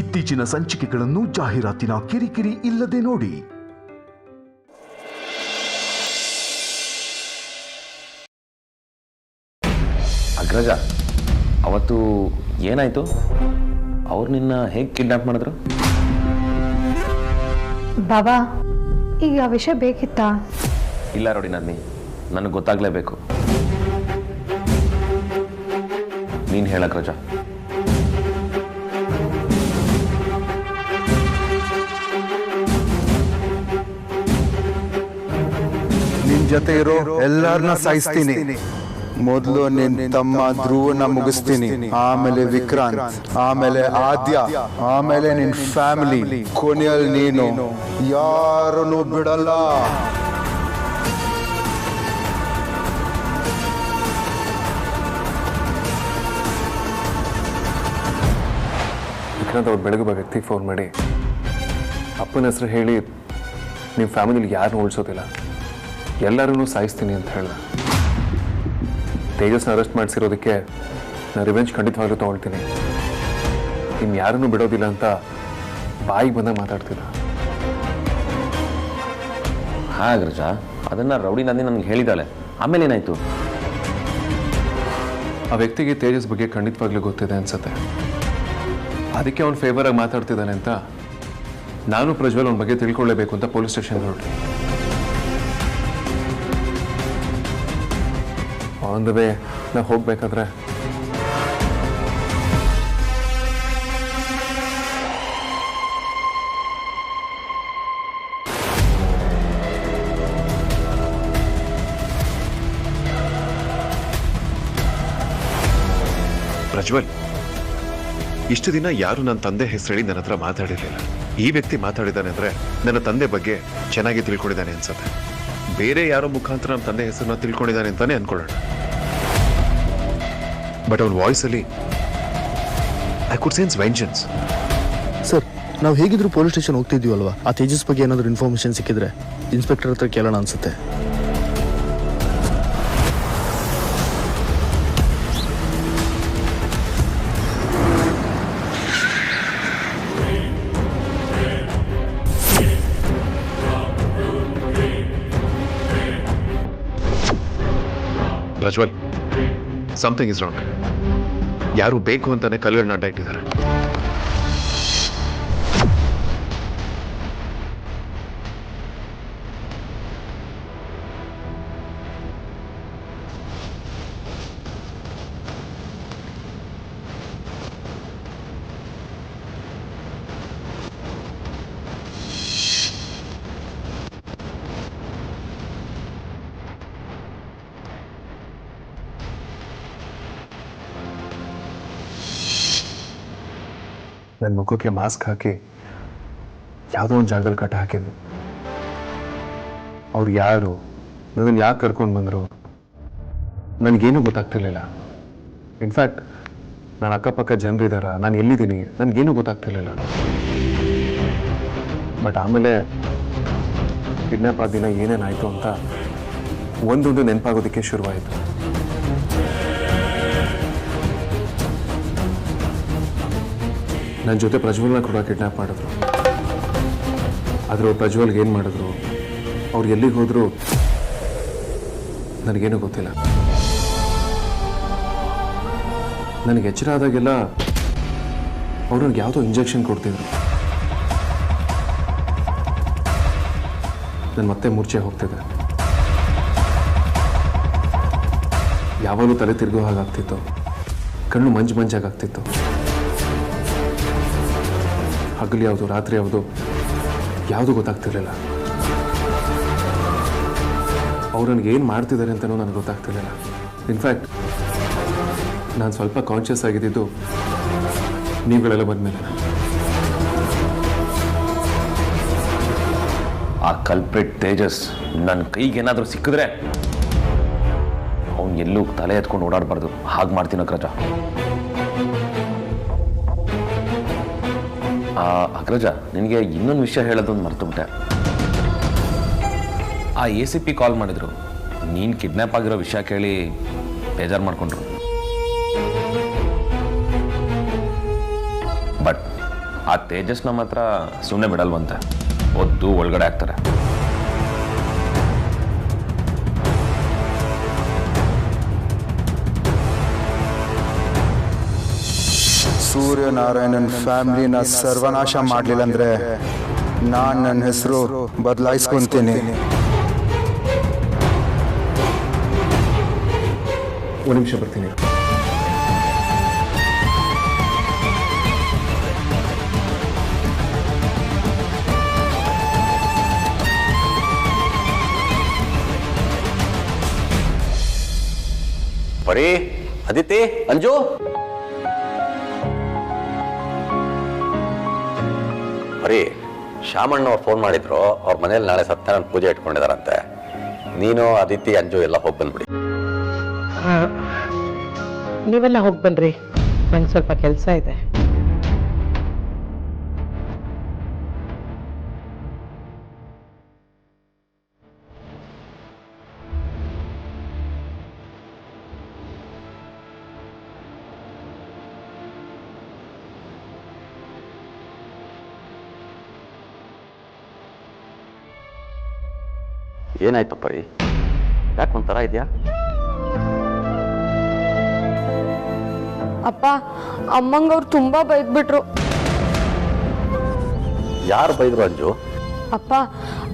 ಇತ್ತೀಚಿನ ಸಂಚಿಕೆಗಳನ್ನು ಜಾಹೀರಾತಿನ ಕಿರಿಕಿರಿ ಇಲ್ಲದೆ ನೋಡಿ. ಅಗ್ರಜ, ಅವತ್ತು ಏನಾಯ್ತು? ಅವ್ರು ನಿನ್ನ ಹೇಗೆ ಕಿಡ್ನಾಪ್ ಮಾಡಿದ್ರು? ಬಾಬಾ, ಈಗ ಆ ವಿಷಯ ಬೇಕಿತ್ತಾ? ಇಲ್ಲ ನೋಡಿ ನನ್ನಿ, ನನಗೆ ಗೊತ್ತಾಗಲೇಬೇಕು. ನೀನು ಹೇಳ ಅಗ್ರಜ. ನಿನ್ ಜೊತೆ ಇರೋ ಎಲ್ಲಾರನ್ನ ಸಾಯಿಸ್ತೀನಿ. ಮೊದಲು ನಿನ್ ತಮ್ಮ ಧ್ರುವನ ಮುಗಿಸ್ತೀನಿ, ಆಮೇಲೆ ವಿಕ್ರಾಂತ್, ಆಮೇಲೆ ಆದ್ಯ, ಆಮೇಲೆ ನಿನ್ ಫ್ಯಾಮಿಲಿ, ಕೊನೆಯಲ್ಲಿ ನೀನು. ಯಾರನ್ನು ಬಿಡಲ್ಲ. ವಿಕ್ರಾಂತ್ ಅವ್ರು ಬೆಳಗ್ಗೆ ವ್ಯಕ್ತಿಗೆ ಫೋನ್ ಮಾಡಿ ಅಪ್ಪನ ಹೆಸರು ಹೇಳಿ ನಿಮ್ಮ ಫ್ಯಾಮಿಲಿಲಿ ಯಾರನ್ನೂ ಉಳಿಸೋದಿಲ್ಲ, ಎಲ್ಲರೂ ಸಾಯಿಸ್ತೀನಿ ಅಂತ ಹೇಳ. ತೇಜಸ್ನ ಅರೆಸ್ಟ್ ಮಾಡಿಸಿರೋದಕ್ಕೆ ನಾನು ರಿವೆಂಜ್ ಖಂಡಿತವಾಗ್ಲೂ ತೊಗೊಳ್ತೀನಿ. ಇನ್ನು ಯಾರನ್ನೂ ಬಿಡೋದಿಲ್ಲ ಅಂತ ಬಾಯಿಗೆ ಬಂದಾಗ ಮಾತಾಡ್ತಿದ್ದ. ಹಾ ಅಗ್ರಜ, ಅದನ್ನು ರೌಡಿ ನಂದಿ ನನಗೆ ಹೇಳಿದ್ದಾಳೆ. ಆಮೇಲೆ ಏನಾಯಿತು? ಆ ವ್ಯಕ್ತಿಗೆ ತೇಜಸ್ ಬಗ್ಗೆ ಖಂಡಿತವಾಗ್ಲೂ ಗೊತ್ತಿದೆ ಅನ್ಸುತ್ತೆ. ಅದಕ್ಕೆ ಅವ್ನು ಫೇವರಾಗಿ ಮಾತಾಡ್ತಿದ್ದಾನೆ ಅಂತ ನಾನು ಪ್ರಜ್ವಲ್ ಅವನ ಬಗ್ಗೆ ತಿಳ್ಕೊಳ್ಳೇಬೇಕು ಅಂತ ಪೊಲೀಸ್ ಸ್ಟೇಷನ್ಗೆ ಹೊರಟು. ಆನ್ ದ ವೇ ನಾವು ಹೋಗ್ಬೇಕಾದ್ರೆ ಪ್ರಜ್ವಲ್, ಇಷ್ಟು ದಿನ ಯಾರು ನನ್ನ ತಂದೆ ಹೆಸರು ಹೇಳಿ ನನ್ನ ಹತ್ರ ಮಾತಾಡಿರಲಿಲ್ಲ. ಈ ವ್ಯಕ್ತಿ ಮಾತಾಡಿದ್ದಾನೆ ಅಂದ್ರೆ ನನ್ನ ತಂದೆ ಬಗ್ಗೆ ಚೆನ್ನಾಗಿ ತಿಳ್ಕೊಂಡಿದ್ದಾನೆ ಅನ್ಸುತ್ತೆ. ಬೇರೆ ಯಾರೋ ಮುಖಾಂತರ ನಮ್ಮ ತಂದೆ ಹೆಸರನ್ನ ತಿಳ್ಕೊಂಡಿದ್ದಾನೆ ಅಂತಾನೆ ಅನ್ಕೊಳ್ಳೋಣ. ಬಟ್ ಅವನ ವಾಯ್ಸಲ್ಲಿ I could sense vengeance. Sir, ನಾವು ಹೇಗಿದ್ರು ಪೊಲೀಸ್ ಸ್ಟೇಷನ್ ಹೋಗ್ತಿದ್ದೀವಲ್ವಾ? ಆ ತೇಜಸ್ ಬಗ್ಗೆ ಏನಾದರೂ ಇನ್ಫಾರ್ಮೇಶನ್ ಸಿಕ್ಕಿದ್ರೆ ಇನ್ಸ್ಪೆಕ್ಟರ್ ಹತ್ರ ಕೇಳೋಣ ಅನ್ಸುತ್ತೆ. Prajwal, something is wrong. ಯಾರು ಬೇಕು ಅಂತಾನೆ ಕಲ್ಲುಗಳನ್ನ ಅಡ್ಡ ಇಟ್ಟಿದ್ದಾರೆ. ನನ್ನ ಮುಖಕ್ಕೆ ಮಾಸ್ಕ್ ಹಾಕಿ ಯಾವುದೋ ಒಂದು ಜಾಗದಲ್ಲಿ ಕಟ್ಟ ಹಾಕಿದ್ರು. ಅವ್ರು ಯಾರು, ನನ್ನನ್ನು ಯಾಕೆ ಕರ್ಕೊಂಡು ಬಂದರು, ನನಗೇನೂ ಗೊತ್ತಾಗ್ತಿರ್ಲಿಲ್ಲ. ಇನ್ಫ್ಯಾಕ್ಟ್ ನನ್ನ ಅಕ್ಕಪಕ್ಕ ಜನರಿದ್ದಾರ, ನಾನು ಎಲ್ಲಿದ್ದೀನಿ, ನನಗೇನೂ ಗೊತ್ತಾಗ್ತಿರ್ಲಿಲ್ಲ. ಬಟ್ ಆಮೇಲೆ ಕಿಡ್ನಾಪ್ ಆದ ದಿನ ಏನೇನಾಯಿತು ಅಂತ ಒಂದೊಂದು ನೆನಪಾಗೋದಕ್ಕೆ ಶುರುವಾಯಿತು. ನನ್ನ ಜೊತೆ ಪ್ರಜ್ವಲ್ನ ಕೂಡ ಕಿಡ್ನಾಪ್ ಮಾಡಿದ್ರು. ಆದರೆ ಪ್ರಜ್ವಲ್ಗೆ ಏನು ಮಾಡಿದ್ರು, ಅವ್ರು ಎಲ್ಲಿಗೆ ಹೋದ್ರು ನನಗೇನೂ ಗೊತ್ತಿಲ್ಲ. ನನಗೆ ಎಚ್ಚರ ಆದಾಗೆಲ್ಲ ಅವ್ರು ನನಗೆ ಯಾವುದೋ ಇಂಜೆಕ್ಷನ್ ಕೊಡ್ತಿದ್ರು. ನಾನು ಮತ್ತೆ ಮೂರ್ಛೆ ಹೋಗ್ತಿದ್ದೆ. ಯಾವಾಗಲೂ ತಲೆ ತಿರುಗೋ ಹಾಗಾಗ್ತಿತ್ತು, ಕಣ್ಣು ಮಂಜಾಗಾಗ್ತಿತ್ತು. ಹಗಲು ಯಾವುದು ರಾತ್ರಿ ಯಾವುದು ಯಾವುದು ಗೊತ್ತಾಗ್ತಿರ್ಲಿಲ್ಲ. ಅವ್ರು ನನಗೆ ಏನು ಮಾಡ್ತಿದ್ದಾರೆ ಅಂತಲೂ ನನಗೆ ಗೊತ್ತಾಗ್ತಿರ್ಲಿಲ್ಲ. ಇನ್ಫ್ಯಾಕ್ಟ್ ನಾನು ಸ್ವಲ್ಪ ಕಾನ್ಷಿಯಸ್ ಆಗಿದ್ದು ನೀವುಗಳೆಲ್ಲ ಬಂದಮೇಲೆ. ಆ ಕಲ್ಪ್ರಿಟ್ ತೇಜಸ್ ನನ್ನ ಕೈಗೇನಾದರೂ ಸಿಕ್ಕಿದ್ರೆ ಅವನು ಎಲ್ಲೂ ತಲೆ ಎತ್ಕೊಂಡು ಓಡಾಡಬಾರ್ದು. ಹಾಗೆ ಮಾಡ್ತೀನಿ ಅಗ್ರಜ. ಅಗ್ರಜ, ನಿನಗೆ ಇನ್ನೊಂದು ವಿಷಯ ಹೇಳೋದೊಂದು ಮರ್ತುಬಿಟ್ಟೆ. ಆ ACP ಕಾಲ್ ಮಾಡಿದ್ರು. ನೀನು ಕಿಡ್ನಾಪ್ ಆಗಿರೋ ವಿಷಯ ಕೇಳಿ ಬೇಜಾರು ಮಾಡಿಕೊಂಡ್ರು. ಬಟ್ ಆ ತೇಜಸ್ ನಮ್ಮ ಹತ್ರ ಸುಮ್ಮನೆ ಬಿಡಲ್ವಂತೆ, ಒದ್ದು ಒಳಗಡೆ ಆಗ್ತಾರೆ. ಸೂರ್ಯನಾರಾಯಣನ್ ಫ್ಯಾಮಿಲಿನ ಸರ್ವನಾಶ ಮಾಡಲಿಲ್ಲ ಅಂದ್ರೆ ನಾನು ನನ್ನ ಹೆಸರು ಬದಲಾಯಿಸ್ಕೊಂತೀನಿ. ಒಂದು ನಿಮಿಷ ಬರ್ತೀನಿ. ಪರಿ, ಅದಿತಿ, ಅಂಜು, ಪರಿ, ಶ್ಯಾಮಣ್ಣವ್ರು ಫೋನ್ ಮಾಡಿದ್ರು. ಅವ್ರ ಮನೇಲಿ ನಾಳೆ ಸತ್ಯನಾರಾಯಣ ಪೂಜೆ ಇಟ್ಕೊಂಡಿದಾರಂತೆ. ನೀನು, ಅದಿತಿ, ಅಂಜು ಎಲ್ಲ ಹೋಗಿ ಬಂದ್ಬಿಡಿ. ನೀವೆಲ್ಲ ಹೋಗಿ ಬನ್ರಿ, ನಂಗೆ ಸ್ವಲ್ಪ ಕೆಲಸ ಇದೆ. ಏನಾಯ್ತು ಪರಿ? ಯಾಕೆ ಒಂಥರ ಇದೆಯಾ? ಅಪ್ಪ, ಅಮ್ಮಂಗವ್ರು ತುಂಬಾ ಬೈದ್ಬಿಟ್ರು. ಯಾರು ಬೈದ್ರು ಅಂಜು? ಅಪ್ಪ,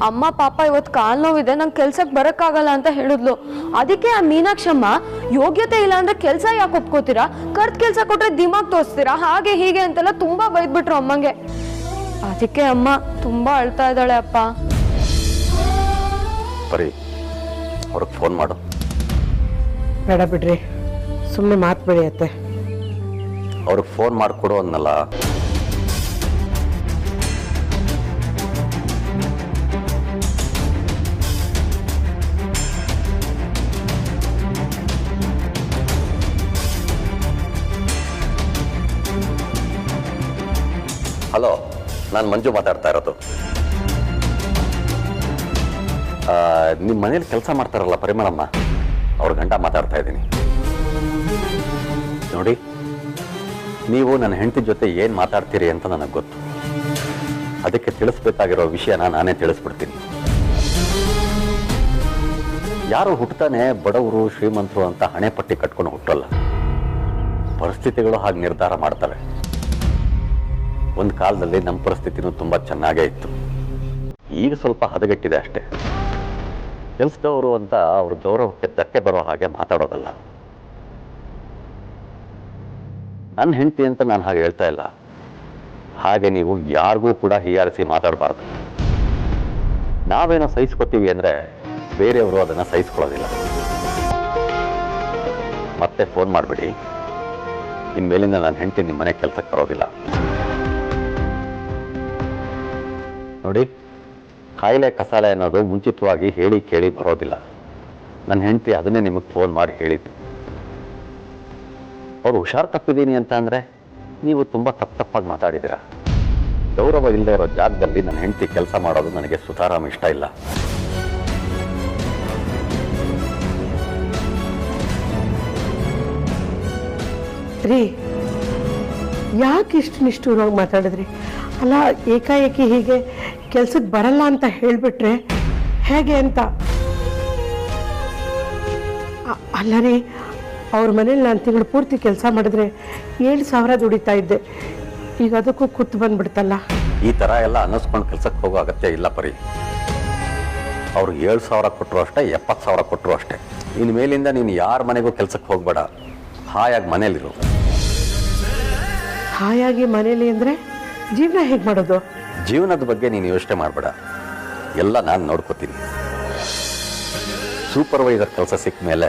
ಅಮ್ಮ ಪಾಪ ಇವತ್ತು ಕಾಲ್ ನೋವಿದೆ, ನಂಗೆ ಕೆಲ್ಸಕ್ಕೆ ಬರಕ್ಕಾಗಲ್ಲ ಅಂತ ಹೇಳಿದ್ಲು. ಅದಕ್ಕೆ ಆ ಮೀನಾಕ್ಷಮ್ಮ, ಯೋಗ್ಯತೆ ಇಲ್ಲ ಅಂದ್ರೆ ಕೆಲ್ಸ ಯಾಕೆ ಒಪ್ಕೋತೀರಾ, ಕರ್ದ್ ಕೆಲ್ಸ ಕೊಟ್ರೆ ದಿಮಾಗ್ ತೋರಿಸ್ತೀರಾ, ಹಾಗೆ ಹೀಗೆ ಅಂತೆಲ್ಲ ತುಂಬಾ ಬೈದ್ಬಿಟ್ರು ಅಮ್ಮಂಗೆ. ಅದಕ್ಕೆ ಅಮ್ಮ ತುಂಬಾ ಅಳ್ತಾ ಇದ್ದಾಳೆ. ಅಪ್ಪ ಪರಿ, ಅವ್ರಿಗೆ ಫೋನ್ ಮಾಡು. ಬೇಡ ಬಿಡ್ರಿ, ಸುಮ್ಮನೆ ಮಾತು ಬೆಳೆಯತ್ತೆ. ಅವ್ರಿಗೆ ಫೋನ್ ಮಾಡಿಕೊಡು ಅನ್ನಲ್ಲ. ಹಲೋ, ನಾನು ಮಂಜು ಮಾತಾಡ್ತಾ ಇರೋದು. ನಿಮ್ಮ ಮನೇಲಿ ಕೆಲಸ ಮಾಡ್ತಾರಲ್ಲ ಪರಿಮಳಮ್ಮ, ಅವ್ರ ಗಂಡ ಮಾತಾಡ್ತಾ ಇದ್ದೀನಿ. ನೋಡಿ, ನೀವು ನನ್ನ ಹೆಂಡತಿ ಜೊತೆ ಏನು ಮಾತಾಡ್ತೀರಿ ಅಂತ ನನಗೆ ಗೊತ್ತು. ಅದಕ್ಕೆ ತಿಳಿಸ್ಬೇಕಾಗಿರೋ ವಿಷಯನ ನಾನೇ ತಿಳಿಸ್ಬಿಡ್ತೀನಿ. ಯಾರು ಹುಟ್ಟತಾನೆ ಬಡವರು ಶ್ರೀಮಂತರು ಅಂತ ಹಣೆ ಪಟ್ಟಿ ಕಟ್ಕೊಂಡು ಹುಟ್ಟಲ್ಲ. ಪರಿಸ್ಥಿತಿಗಳು ಹಾಗೆ ನಿರ್ಧಾರ ಮಾಡ್ತವೆ. ಒಂದು ಕಾಲದಲ್ಲಿ ನಮ್ಮ ಪರಿಸ್ಥಿತಿನೂ ತುಂಬ ಚೆನ್ನಾಗೇ ಇತ್ತು. ಈಗ ಸ್ವಲ್ಪ ಹದಗೆಟ್ಟಿದೆ ಅಷ್ಟೇ. ಕೆಲಸದವರು ಅಂತ ಅವ್ರ ಗೌರವಕ್ಕೆ ಧಕ್ಕೆ ಬರೋ ಹಾಗೆ ಮಾತಾಡೋದಲ್ಲ. ನನ್ನ ಹೆಂಡತಿ ಅಂತ ನಾನು ಹಾಗೆ ಹೇಳ್ತಾ ಇಲ್ಲ. ಹಾಗೆ ನೀವು ಯಾರಿಗೂ ಕೂಡ ಹೀಯಾರಿಸಿ ಮಾತಾಡಬಾರ್ದು. ನಾವೇನೋ ಸಹಿಸ್ಕೊತೀವಿ ಅಂದರೆ ಬೇರೆಯವರು ಅದನ್ನು ಸಹಿಸ್ಕೊಳ್ಳೋದಿಲ್ಲ. ಮತ್ತೆ ಫೋನ್ ಮಾಡಿಬಿಡಿ. ಇನ್ಮೇಲಿಂದ ನನ್ನ ಹೆಂಡತಿ ನಿಮ್ಮ ಮನೆ ಕೆಲಸಕ್ಕೆ ಬರೋದಿಲ್ಲ. ನೋಡಿ, ಕಾಯಿಲೆ ಕಸಾಲೆ ಅನ್ನೋದು ಮುಂಚಿತವಾಗಿ ಹೇಳಿ ಕೇಳಿ ಬರೋದಿಲ್ಲ. ನನ್ನ ಹೆಂಡತಿ ಅದನ್ನೇ ನಿಮಗೆ ಫೋನ್ ಮಾಡಿ ಹೇಳಿದ್ದು. ಅವ್ರು ಹುಷಾರು ತಪ್ಪಿದ್ದೀನಿ ಅಂತ ಅಂದರೆ ನೀವು ತುಂಬ ತಪ್ಪಾಗಿ ಮಾತಾಡಿದ್ದೀರ. ಗೌರವ ಇಲ್ಲದೆ ಇರೋ ಜಾಗದಲ್ಲಿ ನನ್ನ ಹೆಂಡತಿ ಕೆಲಸ ಮಾಡೋದು ನನಗೆ ಸುತಾರಾಮ್ ಇಷ್ಟ ಇಲ್ಲ. ರೀ, ಯಾಕೆ ಇಷ್ಟು ನಿಷ್ಠೂರವಾಗಿ ಮಾತಾಡಿದ್ರಿ? ಅಲ್ಲ, ಏಕಾಏಕಿ ಹೀಗೆ ಕೆಲ್ಸಕ್ಕೆ ಬರಲ್ಲ ಅಂತ ಹೇಳಿಬಿಟ್ರೆ ಹೇಗೆ ಅಂತ. ಅಲ್ಲ ರೀ, ಅವ್ರ ಮನೇಲಿ ನಾನು ತಿಂಗಳು ಪೂರ್ತಿ ಕೆಲಸ ಮಾಡಿದ್ರೆ 7,000 ದುಡಿತಾ ಇದ್ದೆ. ಈಗ ಅದಕ್ಕೂ ಕೂತು ಬಂದ್ಬಿಡ್ತಲ್ಲ. ಈ ಥರ ಎಲ್ಲ ಅನ್ನಿಸ್ಕೊಂಡು ಕೆಲಸಕ್ಕೆ ಹೋಗೋ ಅಗತ್ಯ ಇಲ್ಲ ಪರಿ. ಅವ್ರು 7,000 ಕೊಟ್ಟರು ಅಷ್ಟೇ, 70,000 ಕೊಟ್ಟರು ಅಷ್ಟೇ. ಇನ್ನು ಮೇಲಿಂದ ನೀನು ಯಾರ ಮನೆಗೂ ಕೆಲಸಕ್ಕೆ ಹೋಗಬೇಡ. ಹಾಯಾಗಿ ಮನೇಲಿರು. ಹಾಯಾಗಿ ಮನೇಲಿ ಅಂದರೆ ಜೀವನ ಹೇಗೆ ಮಾಡೋದು? ಜೀವನದ ಬಗ್ಗೆ ನೀನು ಯೋಚನೆ ಮಾಡಬೇಡ. ಎಲ್ಲ ನಾನು ನೋಡ್ಕೋತೀನಿ. ಸೂಪರ್ವೈಸರ್ ಕೆಲಸ ಸಿಕ್ಕ ಮೇಲೆ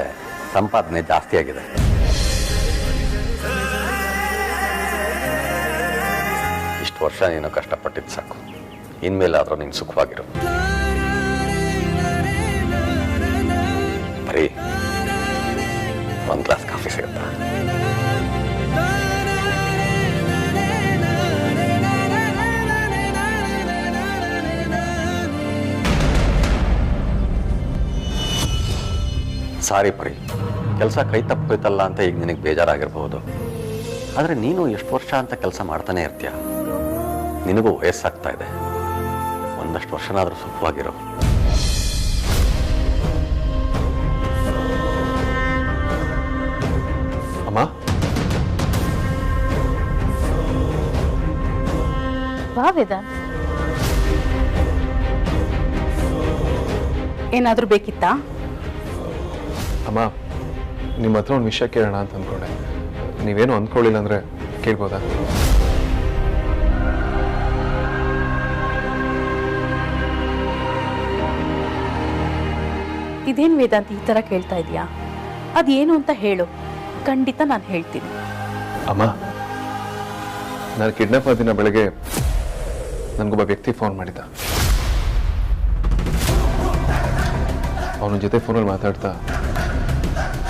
ಸಂಪಾದನೆ ಜಾಸ್ತಿ ಆಗಿದೆ. ಇಷ್ಟು ವರ್ಷ ನೀನು ಕಷ್ಟಪಟ್ಟಿದ್ದು ಸಾಕು. ಇನ್ಮೇಲಾದರೂ ನೀನು ಸುಖವಾಗಿರು. ಬರೀ ಒಂದು ಗ್ಲಾಸ್ ಕಾಫಿ ಸಿಗುತ್ತಾ? ಸಾರಿ ಪರಿ, ಕೆಲಸ ಕೈ ತಪ್ಪೋಯ್ತಲ್ಲ ಅಂತ ಈಗ ನಿನಗೆ ಬೇಜಾರಾಗಿರ್ಬೋದು. ಆದರೆ ನೀನು ಎಷ್ಟು ವರ್ಷ ಅಂತ ಕೆಲಸ ಮಾಡ್ತಾನೆ ಇರ್ತೀಯ. ನಿನಗೂ ವಯಸ್ಸಾಗ್ತಾ ಇದೆ, ಒಂದಷ್ಟು ವರ್ಷನಾದರೂ ಸುಖವಾಗಿರೋ. ಅಮ್ಮ, ಬಾ ವೇದಾಂತ್. ಏನಾದರೂ ಬೇಕಿತ್ತಾ? ಅಮ್ಮ, ನಿಮ್ಮ ಹತ್ರ ಒಂದು ವಿಷಯ ಕೇಳೋಣ ಅಂತ ಅಂದ್ಕೊಂಡೆ. ನೀವೇನು ಅಂದ್ಕೊಳ್ಳಿಲ್ಲ ಅಂದರೆ ಕೇಳ್ಬೋದಾ? ಇದೇನು ವೇದಾಂತ್ ಈ ಥರ ಕೇಳ್ತಾ ಇದೆಯಾ? ಅದೇನು ಅಂತ ಹೇಳು, ಖಂಡಿತ ನಾನು ಹೇಳ್ತೀನಿ. ಅಮ್ಮ, ನಾನು ಕಿಡ್ನಾಪ್ ಆದ ದಿನ ಬೆಳಗ್ಗೆ ನನಗೊಬ್ಬ ವ್ಯಕ್ತಿ ಫೋನ್ ಮಾಡಿದ್ದ. ಅವನ ಜೊತೆ ಫೋನಲ್ಲಿ ಮಾತಾಡ್ತಾ,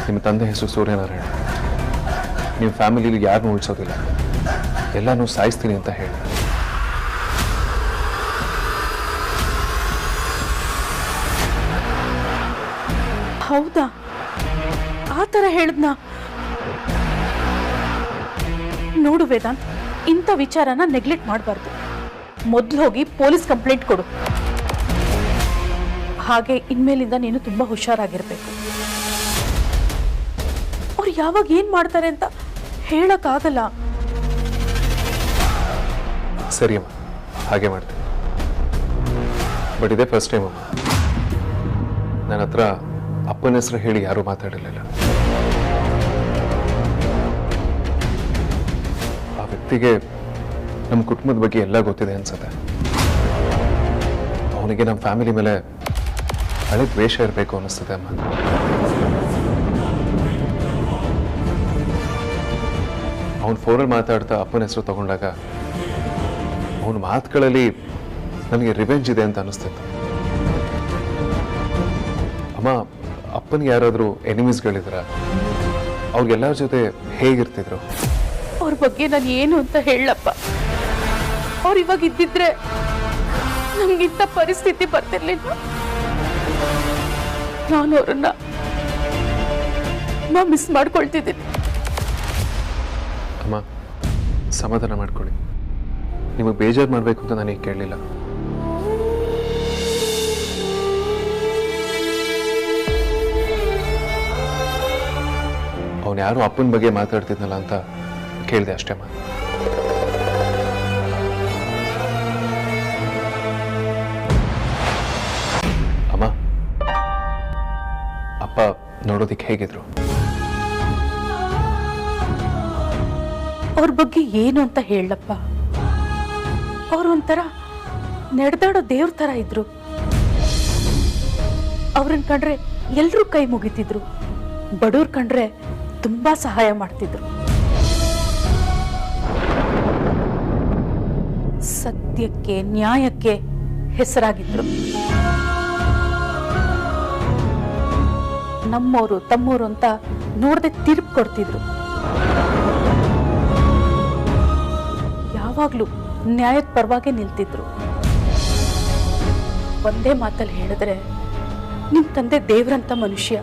ನಿಮ್ಮ ತಂದೆ ಹೆಸರು ಸೂರ್ಯನಾರಾಯಣ, ನಿಮ್ಮ ಫ್ಯಾಮಿಲಿಲಿ ಯಾರನ್ನೂ ಉಳಿಸೋದಿಲ್ಲ, ಎಲ್ಲನೂ ಸಾಯಿಸ್ತೀನಿ ಅಂತ ಹೇಳಿದ. ಹೌದಾ? ಆ ಥರ ಹೇಳಿದ್ನಾ? ನೋಡು ವೇದಾಂತ್, ಇಂಥ ವಿಚಾರನ ನೆಗ್ಲೆಕ್ಟ್ ಮಾಡಬಾರ್ದು. ಮೊದಲು ಹೋಗಿ ಪೊಲೀಸ್ ಕಂಪ್ಲೇಂಟ್ ಕೊಡು. ಹಾಗೆ ಇನ್ಮೇಲಿಂದ ನೀನು ತುಂಬಾ ಹುಷಾರಾಗಿರ್ಬೇಕು. ಅವ್ರು ಯಾವಾಗ ಏನ್ ಮಾಡ್ತಾರೆ ಅಂತ ಹೇಳಕ್ಕಾಗಲ್ಲ. ಸರಿ ಅಮ್ಮ, ಹಾಗೆ ಮಾಡ್ತೀನಿ. ಬಟ್ ಇದೇ ಫಸ್ಟ್ ಟೈಮ್ ಅಮ್ಮ. ನನ್ನ ಹತ್ರ ಅಪ್ಪನ ಹೆಸರು ಹೇಳಿ ಯಾರೂ ಮಾತಾಡಿರಲಿಲ್ಲ. ಆ ವ್ಯಕ್ತಿಗೆ ನಮ್ಮ ಕುಟುಂಬದ ಬಗ್ಗೆ ಎಲ್ಲ ಗೊತ್ತಿದೆ ಅನ್ಸುತ್ತೆ. ಅವನಿಗೆ ನಮ್ಮ ಫ್ಯಾಮಿಲಿ ಮೇಲೆ ಹಳೆ ದ್ವೇಷ ಇರಬೇಕು ಅನ್ನಿಸ್ತದೆ ಅಮ್ಮ. ಅವನು ಫೋನಲ್ಲಿ ಮಾತಾಡ್ತಾ ಅಪ್ಪನ ಹೆಸರು ತಗೊಂಡಾಗ ಅವನ ಮಾತುಗಳಲ್ಲಿ ನನಗೆ ರಿವೆಂಜ್ ಇದೆ ಅಂತ ಅನಿಸ್ತಿತ್ತು. ಅಮ್ಮ, ಅಪ್ಪನಿಗೆ ಯಾರಾದರೂ ಎನಿಮೀಸ್ಗಳಿದ್ರ? ಅವ್ರಿಗೆಲ್ಲರ ಜೊತೆ ಹೇಗಿರ್ತಿದ್ರು? ಅವ್ರ ಬಗ್ಗೆ ನಾನು ಏನು ಅಂತ ಹೇಳಪ್ಪ. ಅವ್ರು ಇವಾಗ ಇದ್ದಿದ್ರೆ ನಮ್ಗಿಂತ ಪರಿಸ್ಥಿತಿ ಬರ್ತಿರ್ಲಿಲ್ಲ. ನಾನು ಅವ್ರನ್ನ ಮಿಸ್ ಮಾಡ್ಕೊಳ್ತಿದ್ದೀನಿ. ಅಮ್ಮ, ಸಮಾಧಾನ ಮಾಡ್ಕೊಳ್ಳಿ. ನಿಮಗೆ ಬೇಜಾರು ಮಾಡಬೇಕು ಅಂತ ನನಗೆ ಕೇಳಲಿಲ್ಲ. ಅವನು ಯಾರು ಅಪ್ಪನ ಬಗ್ಗೆ ಮಾತಾಡ್ತಿದ್ನಲ್ಲ ಅಂತ ಕೇಳಿದೆ ಅಷ್ಟೇ ಅಮ್ಮ. ಅಮ್ಮ, ಅಪ್ಪ ನೋಡೋದಿಕ್ಕೆ ಹೇಗಿದ್ರು? ಅವ್ರ ಬಗ್ಗೆ ಏನು ಅಂತ ಹೇಳಪ್ಪ. ಅವ್ರು ಒಂಥರ ನಡೆದಾಡೋ ದೇವ್ರ ತರ ಇದ್ರು. ಅವ್ರನ್ನ ಕಂಡ್ರೆ ಎಲ್ರೂ ಕೈ ಮುಗಿತಿದ್ರು. ಬಡವ್ರ ಕಂಡ್ರೆ ತುಂಬಾ ಸಹಾಯ ಮಾಡ್ತಿದ್ರು. ಸತ್ಯಕ್ಕೆ ನ್ಯಾಯಕ್ಕೆ ಹೆಸರಾಗಿದ್ರು. ನಮ್ಮವರು ತಮ್ಮವರು ಅಂತ ನೋಡದೆ ತೀರ್ಪು ಕೊಡ್ತಿದ್ರು. ಯಾವಾಗ್ಲೂ ನ್ಯಾಯದ ಪರವಾಗಿ ನಿಲ್ತಿದ್ರು. ಒಂದೇ ಮಾತಲ್ಲಿ ಹೇಳಿದ್ರೆ, ನಿಮ್ ತಂದೆ ದೇವ್ರಂತ ಮನುಷ್ಯ.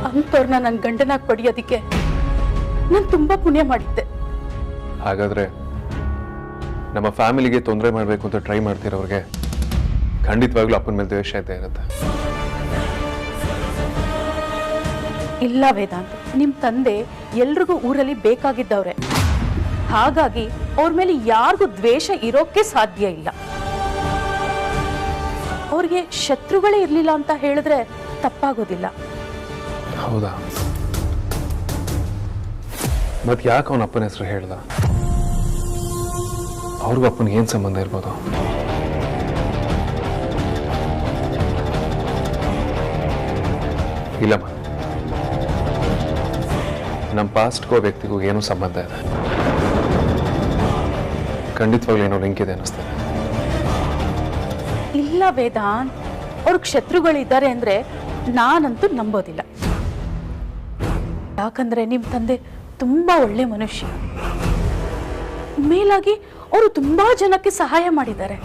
ಅಂಥವ್ರನ್ನ ನನ್ನ ಗಂಡನಾಗಿ ಪಡೆಯೋದಿಕ್ಕೆ ನಾನು ತುಂಬಾ ಪುಣ್ಯ ಮಾಡಿದ್ದೆ. ಹಾಗಾದ್ರೆ ನಮ್ಮ ಫ್ಯಾಮಿಲಿಗೆ ತೊಂದರೆ ಮಾಡಬೇಕು ಅಂತ ಟ್ರೈ ಮಾಡ್ತಿರೋರಿಗೆ ಖಂಡಿತವಾಗ್ಲೂ ಅಪ್ಪನ ಮೇಲೆ ದ್ವೇಷ ಇದ್ದೇ ಇರುತ್ತೆ. ಇಲ್ಲ ವೇದಾಂತ್, ನಿಮ್ ತಂದೆ ಎಲ್ರಿಗೂ ಊರಲ್ಲಿ ಬೇಕಾಗಿದ್ದವ್ರೆ. ಹಾಗಾಗಿ ಅವ್ರ ಮೇಲೆ ಯಾರಿಗೂ ದ್ವೇಷ ಇರೋಕ್ಕೆ ಸಾಧ್ಯ ಇಲ್ಲ. ಅವ್ರಿಗೆ ಶತ್ರುಗಳೇ ಇರ್ಲಿಲ್ಲ ಅಂತ ಹೇಳಿದ್ರೆ ತಪ್ಪಾಗೋದಿಲ್ಲ. ಹೌದಾ? ಮತ್ ಯಾಕೆ ಅವನ ಅಪ್ಪನ ಹೆಸರು ಹೇಳ್ದ? ಅವ್ರಿಗೂ ಅಪ್ಪನಿಗೆ ಏನ್ ಸಂಬಂಧ ಇರ್ಬೋದು? ಇಲ್ಲಮ್ಮ, ನಮ್ಮ ಪಾಸ್ಟ್ಗೋ ವ್ಯಕ್ತಿಗೂ ಏನೂ ಸಂಬಂಧ ಇದೆ. ಖಂಡಿತವಾಗ್ಲೂ ಏನೋ ಲಿಂಕ್ ಇದೆ ಅನ್ನಿಸ್ತದೆ. ಇಲ್ಲ ವೇದಾಂತ್, ಅವ್ರಿಗೆ ಶತ್ರುಗಳಿದ್ದಾರೆ ಅಂದ್ರೆ ನಾನಂತೂ ನಂಬೋದಿಲ್ಲ. ಯಾಕಂದ್ರೆ ನಿಮ್ ತಂದೆ ತುಂಬಾ ಒಳ್ಳೆ ಮನುಷ್ಯ. ಮೇಲಾಗಿ ಅವರು ತುಂಬಾ ಜನಕ್ಕೆ ಸಹಾಯ ಮಾಡಿದ್ದಾರೆ.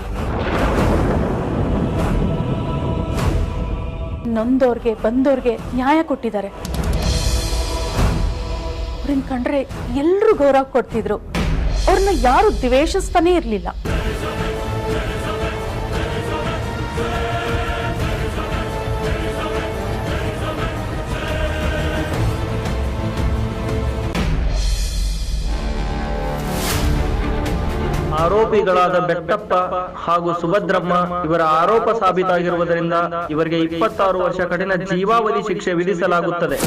ನೊಂದೋರ್ಗೆ ಬಂದೋರ್ಗೆ ನ್ಯಾಯ ಕೊಟ್ಟಿದ್ದಾರೆ. ಅವ್ರನ್ನ ಕಂಡ್ರೆ ಎಲ್ರೂ ಗೌರವ ಕೊಡ್ತಿದ್ರು. ಅವ್ರನ್ನ ಯಾರು ದ್ವೇಷಿಸ್ತಾನೇ ಇರಲಿಲ್ಲ. ಆರೋಪಿಗಳಾದ ಬೆಟ್ಟಪ್ಪ ಹಾಗೂ ಸುಭದ್ರಮ್ಮ ಇವರ ಆರೋಪ ಸಾಬೀತಾಗಿರುವುದರಿಂದ ಇವರಿಗೆ 26 ವರ್ಷ ಕಠಿಣ ಜೀವಾವಧಿ ಶಿಕ್ಷೆ ವಿಧಿಸಲಾಗುತ್ತದೆ.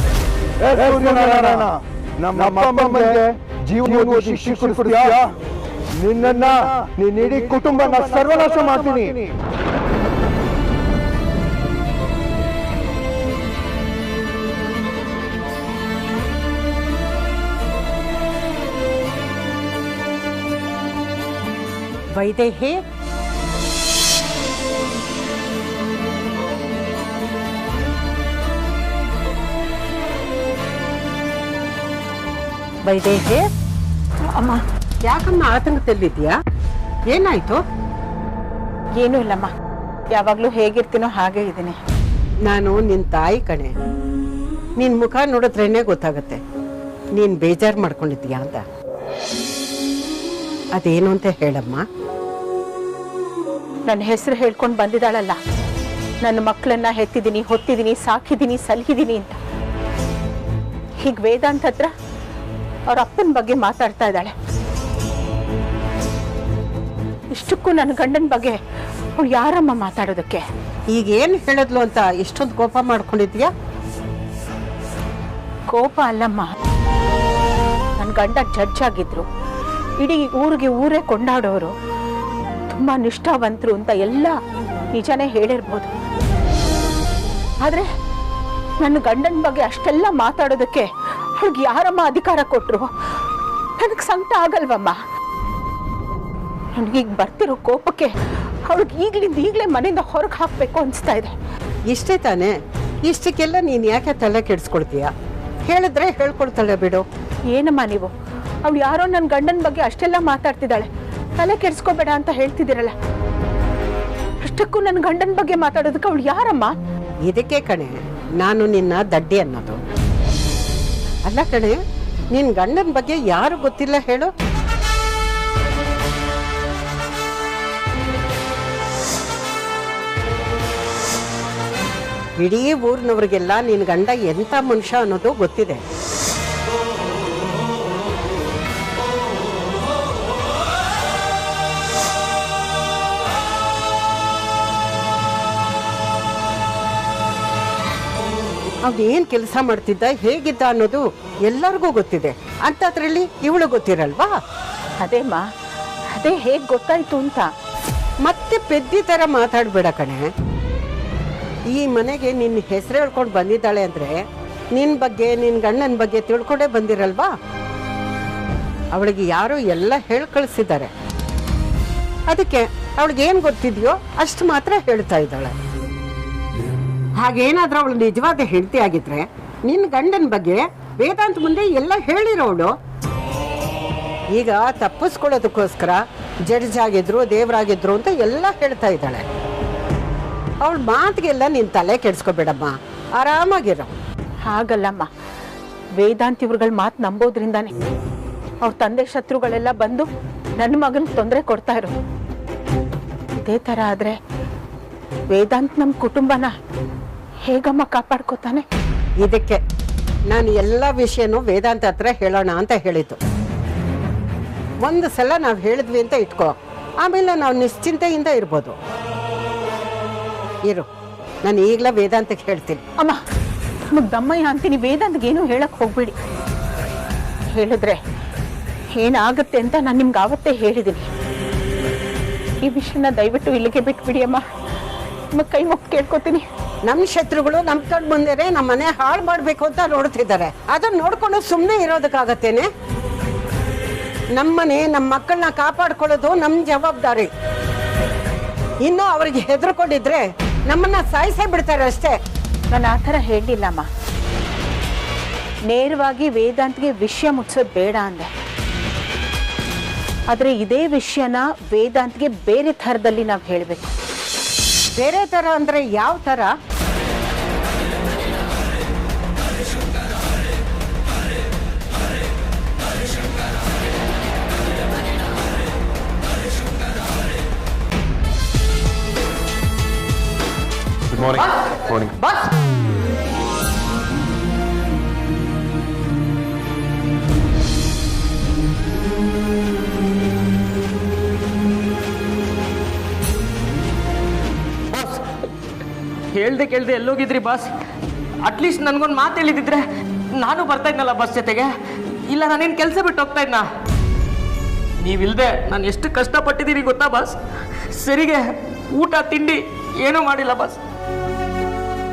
ನಿನ್ನ ನೀನ್ ಇಡೀ ಕುಟುಂಬನ ಸರ್ವನಾಶ ಮಾಡ್ತೀನಿ. ವೈದೇಹಿ, ವೈದೇಹಿ. ಅಮ್ಮ, ಯಾಕಮ್ಮ ಆತಂಕದಲ್ಲಿದ್ಯಾ? ಏನಾಯ್ತು? ಏನೂ ಇಲ್ಲಮ್ಮ, ಯಾವಾಗ್ಲೂ ಹೇಗಿರ್ತೀನೋ ಹಾಗೆ ಇದ್ದೀನಿ. ನಾನು ನಿನ್ ತಾಯಿ ಕಣೆ. ನಿನ್ ಮುಖ ನೋಡಿದ್ರೇನೆ ಗೊತ್ತಾಗತ್ತೆ ನೀನ್ ಬೇಜಾರು ಮಾಡ್ಕೊಂಡಿದ್ಯಾ ಅಂತ. ಅದೇನು ಅಂತ ಹೇಳಮ್ಮ. ನನ್ನ ಹೆಸರು ಹೇಳ್ಕೊಂಡು ಬಂದಿದ್ದಾಳಲ್ಲ, ನನ್ನ ಮಕ್ಕಳನ್ನ ಹೆತ್ತಿದ್ದೀನಿ, ಹೊತ್ತಿದ್ದೀನಿ, ಸಾಕಿದ್ದೀನಿ, ಸಲಹಿದ್ದೀನಿ ಅಂತ. ಹೀಗೆ ವೇದಾಂತ್ ಹತ್ರ ಅವ್ರ ಅಪ್ಪನ ಬಗ್ಗೆ ಮಾತಾಡ್ತಾ ಇದ್ದಾಳೆ. ಇಷ್ಟಕ್ಕೂ ನನ್ನ ಗಂಡನ ಬಗ್ಗೆ ಅವಳು ಯಾರಮ್ಮ ಮಾತಾಡೋದಕ್ಕೆ? ಈಗ ಏನ್ ಹೇಳಿದ್ಲು ಅಂತ ಇಷ್ಟೊಂದು ಕೋಪ ಮಾಡ್ಕೊಂಡಿದ್ಯಾ? ಕೋಪ ಅಲ್ಲಮ್ಮ, ನನ್ನ ಗಂಡ ಜಡ್ಜ್ ಆಗಿದ್ರು, ಇಡೀ ಊರೇ ಕೊಂಡಾಡೋರು, ತುಂಬಾ ನಿಷ್ಠಾವಂತರು ಅಂತ ಎಲ್ಲ ನಿಜನೇ ಹೇಳಿರ್ಬೋದು. ಆದ್ರೆ ನನ್ನ ಗಂಡನ ಬಗ್ಗೆ ಅಷ್ಟೆಲ್ಲ ಮಾತಾಡೋದಕ್ಕೆ ಅವಳಿಗೆ ಯಾರಮ್ಮ ಅಧಿಕಾರ ಕೊಟ್ರು? ನನಗೆ ಸಂಕಟ ಆಗಲ್ವಮ್ಮ? ನನಗೀಗ ಬರ್ತಿರೋ ಕೋಪಕ್ಕೆ ಅವಳಿಗೆ ಈಗಲೇ ಮನೆಯಿಂದ ಹೊರಗೆ ಹಾಕ್ಬೇಕು ಅನಿಸ್ತಾ ಇದೆ. ಇಷ್ಟೇ ತಾನೇ? ಇಷ್ಟಕ್ಕೆಲ್ಲ ನೀನ್ ಯಾಕೆ ತಲೆ ಕೆಡಿಸ್ಕೊಳ್ತೀಯ? ಹೇಳಿದ್ರೆ ಹೇಳ್ಕೊಳ್ತಾಳೆ ಬಿಡು. ಏನಮ್ಮ ನೀವು? ಅವಳು ಯಾರೋ ನನ್ನ ಗಂಡನ ಬಗ್ಗೆ ಅಷ್ಟೆಲ್ಲ ಮಾತಾಡ್ತಿದ್ದಾಳೆ, ತಲೆ ಕೆಡಿಸ್ಕೋಬೇಡ ಅಂತ ಹೇಳ್ತಿದ್ದೀರಲ್ಲ. ಅಷ್ಟಕ್ಕೂ ನನ್ನ ಗಂಡನ ಬಗ್ಗೆ ಮಾತಾಡೋದಕ್ಕೆ ಅವಳು ಯಾರಮ್ಮ? ಇದಕ್ಕೆ ಕಣೆ ನಾನು ನಿನ್ನ ದಡ್ಡಿ ಅನ್ನೋದು. ಅಲ್ಲ ಕಣೆ, ನಿನ್ ಗಂಡನ ಬಗ್ಗೆ ಯಾರು ಗೊತ್ತಿಲ್ಲ ಹೇಳು? ಇಡೀ ಊರಿನವ್ರಿಗೆಲ್ಲ ನಿನ್ ಗಂಡ ಎಂತ ಮನುಷ್ಯ ಅನ್ನೋದು ಗೊತ್ತಿದೆ. ಅವನೇನ್ ಕೆಲಸ ಮಾಡ್ತಿದ್ದ, ಹೇಗಿದ್ದ ಅನ್ನೋದು ಎಲ್ಲರಿಗೂ ಗೊತ್ತಿದೆ. ಅಂತದ್ರಲ್ಲಿ ಇವಳು ಗೊತ್ತಿರಲ್ವಾ? ಅದೇಮ್ಮ, ಅದೇ ಹೇಗ್ ಗೊತ್ತಾಯ್ತು ಅಂತ. ಮತ್ತೆ ಪೆದ್ದಿ ತರ ಮಾತಾಡ್ಬೇಡ ಕಣೆ. ಈ ಮನೆಗೆ ನಿನ್ನ ಹೆಸರು ಹೇಳ್ಕೊಂಡು ಬಂದಿದ್ದಾಳೆ ಅಂದ್ರೆ ನಿನ್ ಬಗ್ಗೆ, ನಿನ್ ಗಂಡನ ಬಗ್ಗೆ ತಿಳ್ಕೊಂಡೇ ಬಂದಿರಲ್ವಾ? ಅವಳಿಗೆ ಯಾರು ಎಲ್ಲ ಹೇಳಿ ಕಳಿಸಿದ್ದಾರೆ. ಅದಕ್ಕೆ ಅವಳಿಗೆ ಏನ್ ಗೊತ್ತಿದ್ಯೋ ಅಷ್ಟು ಮಾತ್ರ ಹೇಳ್ತಾ ಇದ್ದಾಳೆ. ಹಾಗೇನಾದ್ರೂ ಅವಳು ನಿಜವಾದ ಹೆಂಡತಿ ಆಗಿದ್ರೆ ನಿನ್ ಗಂಡನ ಬಗ್ಗೆ ವೇದಾಂತ್ ಮುಂದೆ ಎಲ್ಲ ಹೇಳಿರೋಳು. ಈಗ ತಪ್ಪಿಸ್ಕೊಳ್ಳೋದಕ್ಕೋಸ್ಕರ ಜಡ್ಜ್ ಆಗಿದ್ರು, ದೇವರಾಗಿದ್ರು ಅಂತ ಎಲ್ಲ ಹೇಳ್ತಾ ಇದ್ದಾಳೆ. ಅವಳ ಮಾತಿಗೆಲ್ಲ ನಿನ್ ತಲೆ ಕೆಡ್ಸ್ಕೋಬೇಡಮ್ಮ, ಆರಾಮಾಗಿರೋ. ಹಾಗಲ್ಲಮ್ಮ, ವೇದಾಂತ್ ಇವ್ರುಗಳ ಮಾತು ನಂಬೋದ್ರಿಂದಾನೆ ಅವ್ರ ತಂದೆ ಶತ್ರುಗಳೆಲ್ಲ ಬಂದು ನನ್ನ ಮಗನ್ ತೊಂದರೆ ಕೊಡ್ತಾ ಇರೋ. ಇದೇ ತರ ಆದ್ರೆ ವೇದಾಂತ್ ನಮ್ಮ ಕುಟುಂಬನ ಹೇಗಮ್ಮ ಕಾಪಾಡ್ಕೋತಾನೆ? ಇದಕ್ಕೆ ನಾನು ಎಲ್ಲ ವಿಷಯನೂ ವೇದಾಂತ ಹತ್ರ ಹೇಳೋಣ ಅಂತ ಹೇಳಿದ್ದು. ಒಂದು ಸಲ ನಾವು ಹೇಳಿದ್ವಿ ಅಂತ ಇಟ್ಕೋ, ಆಮೇಲೆ ನಾವು ನಿಶ್ಚಿಂತೆಯಿಂದ ಇರ್ಬೋದು. ಇರು, ನಾನು ಈಗಲೇ ವೇದಾಂತಕ್ಕೆ ಹೇಳ್ತೀನಿ. ಅಮ್ಮ, ನಮಗ್ ದಮ್ಮಯ್ಯ ಅಂತೀನಿ, ವೇದಾಂತ್ಗೆ ಏನು ಹೇಳಕ್ ಹೋಗ್ಬೇಡಿ. ಹೇಳಿದ್ರೆ ಏನಾಗುತ್ತೆ ಅಂತ ನಾನು ನಿಮ್ಗೆ ಆವತ್ತೇ ಹೇಳಿದ್ದೀನಿ. ಈ ವಿಷಯನ ದಯವಿಟ್ಟು ಇಲ್ಲಿಗೆ ಬಿಟ್ಬಿಡಿ ಅಮ್ಮ, ನಿಮ್ಮ ಕೈ ಮುಗ್ದು ಕೇಳ್ಕೊತೀನಿ. ನಮ್ಮ ಶತ್ರುಗಳು ನಮ್ಮ ಕಣ್ ಮುಂದೆನೆ ನಮ್ಮ ಮನೆ ಹಾಳು ಮಾಡಬೇಕು ಅಂತ ನೋಡ್ತಿದ್ದಾರೆ. ಅದನ್ನ ನೋಡ್ಕೊಂಡು ಸುಮ್ಮನೆ ಇರೋದಕ್ಕಾಗತ್ತೇನೆ? ನಮ್ಮನೆ, ನಮ್ಮ ಮಕ್ಕಳನ್ನ ಕಾಪಾಡ್ಕೊಳ್ಳೋದು ನಮ್ಮ ಜವಾಬ್ದಾರಿ. ಇನ್ನು ಅವ್ರಿಗೆ ಹೆದರ್ಕೊಂಡಿದ್ರೆ ನಮ್ಮನ್ನ ಸಾಯಿಸೇ ಬಿಡ್ತಾರೆ ಅಷ್ಟೇ. ನಾನು ಆ ಥರ ಹೇಳಿಲ್ಲಮ್ಮ, ನೇರವಾಗಿ ವೇದಾಂತ್ಗೆ ವಿಷಯ ಮುಟ್ಸೋದು ಬೇಡ ಅಂದೆ. ಆದರೆ ಇದೇ ವಿಷಯನ ವೇದಾಂತ್ಗೆ ಬೇರೆ ಥರದಲ್ಲಿ ನಾವು ಹೇಳಬೇಕು. ಬೇರೆ ಥರ ಅಂದರೆ ಯಾವ ಥರ? ಮಾರ್ನಿಂಗ್ ಬಸ್ ಹೇಳ್ದೆ ಕೇಳ್ದೆ ಎಲ್ಲೋಗಿದ್ರಿ ಬಾಸ್? ಅಟ್ಲೀಸ್ಟ್ ನನ್ಗೊಂದು ಮಾತು ಹೇಳಿದಿದ್ರೆ ನಾನು ಬರ್ತಾ ಇದ್ನಲ್ಲ ಬಸ್ ಜೊತೆಗೆ. ಇಲ್ಲ ನಾನೇನು ಕೆಲಸ ಬಿಟ್ಟು ಹೋಗ್ತಾ ಇದ್ನ? ನೀವಿಲ್ದೆ ನಾನು ಎಷ್ಟು ಕಷ್ಟಪಟ್ಟಿದ್ದೀನಿ ಗೊತ್ತಾ ಬಾಸ್? ಸರಿಗೆ ಊಟ ತಿಂಡಿ ಏನೂ ಮಾಡಿಲ್ಲ ಬಾಸ್.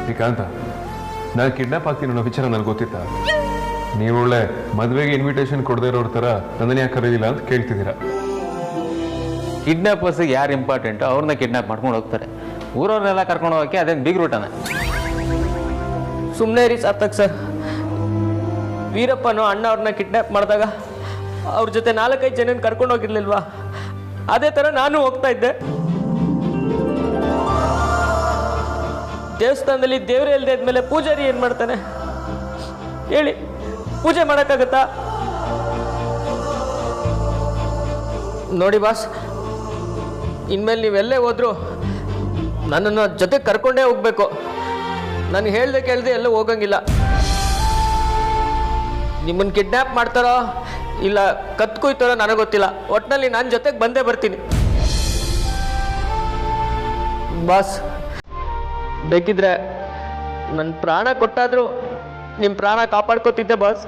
ಶ್ರೀಕಾಂತ, ನಾನು ಕಿಡ್ನಾಪ್ ಆಗ್ತೀನಿ ಅನ್ನೋ ವಿಚಾರ ನನಗೆ ಗೊತ್ತಿತ್ತ? ನೀವು ಒಳ್ಳೆ ಮದುವೆಗೆ ಇನ್ವಿಟೇಷನ್ ಕೊಡದೇ ಇರೋರ ಥರ ನನ್ನನ್ನು ಯಾಕೆ ಕರೀಲಿಲ್ಲ ಅಂತ ಕೇಳ್ತಿದ್ದೀರಾ. ಕಿಡ್ನಾಪರ್ಸಿಗೆ ಯಾರು ಇಂಪಾರ್ಟೆಂಟು ಅವ್ರನ್ನ ಕಿಡ್ನಾಪ್ ಮಾಡ್ಕೊಂಡು ಹೋಗ್ತಾರೆ. ಊರವ್ರನ್ನೆಲ್ಲ ಕರ್ಕೊಂಡು ಹೋಗೋಕ್ಕೆ ಅದೇನು ಬಿಗ್ ರೂಟನ? ಸುಮ್ಮನೆ ರೀ ಸಾರ್ಥಕ್ ಸರ್. ವೀರಪ್ಪನು ಅಣ್ಣ ಅವ್ರನ್ನ ಕಿಡ್ನಾಪ್ ಮಾಡಿದಾಗ ಅವ್ರ ಜೊತೆ 4-5 ಜನ ಕರ್ಕೊಂಡು ಹೋಗಿರ್ಲಿಲ್ವಾ? ಅದೇ ಥರ ನಾನು ಹೋಗ್ತಾ ಇದ್ದೆ. ದೇವಸ್ಥಾನದಲ್ಲಿ ದೇವರೇ ಇಲ್ಲದೆ ಇದ್ಮೇಲೆ ಪೂಜಾರಿ ಏನು ಮಾಡ್ತಾನೆ ಹೇಳಿ? ಪೂಜೆ ಮಾಡೋಕ್ಕಾಗತ್ತಾ? ನೋಡಿ ಬಾಸ್, ಇನ್ಮೇಲೆ ನೀವೆಲ್ಲೇ ಹೋದ್ರು ನನ್ನನ್ನು ಜೊತೆ ಕರ್ಕೊಂಡೇ ಹೋಗ್ಬೇಕು. ನಾನು ಹೇಳ್ದೆ ಕೇಳ್ದೆ ಎಲ್ಲೂ ಹೋಗಂಗಿಲ್ಲ. ನಿಮ್ಮನ್ನು ಕಿಡ್ನ್ಯಾಪ್ ಮಾಡ್ತಾರೋ ಇಲ್ಲ ಕತ್ಕೊಯ್ತಾರೋ ನನಗೆ ಗೊತ್ತಿಲ್ಲ. ಒಟ್ಟಿನಲ್ಲಿ ನಾನು ಜೊತೆಗೆ ಬಂದೇ ಬರ್ತೀನಿ ಬಾಸ್. ಬೇಕಿದ್ರೆ ನನ್ನ ಪ್ರಾಣ ಕೊಟ್ಟಾದರೂ ನಿಮ್ಮ ಪ್ರಾಣ ಕಾಪಾಡ್ಕೋತಿದ್ದೆ ಬಾಸ್.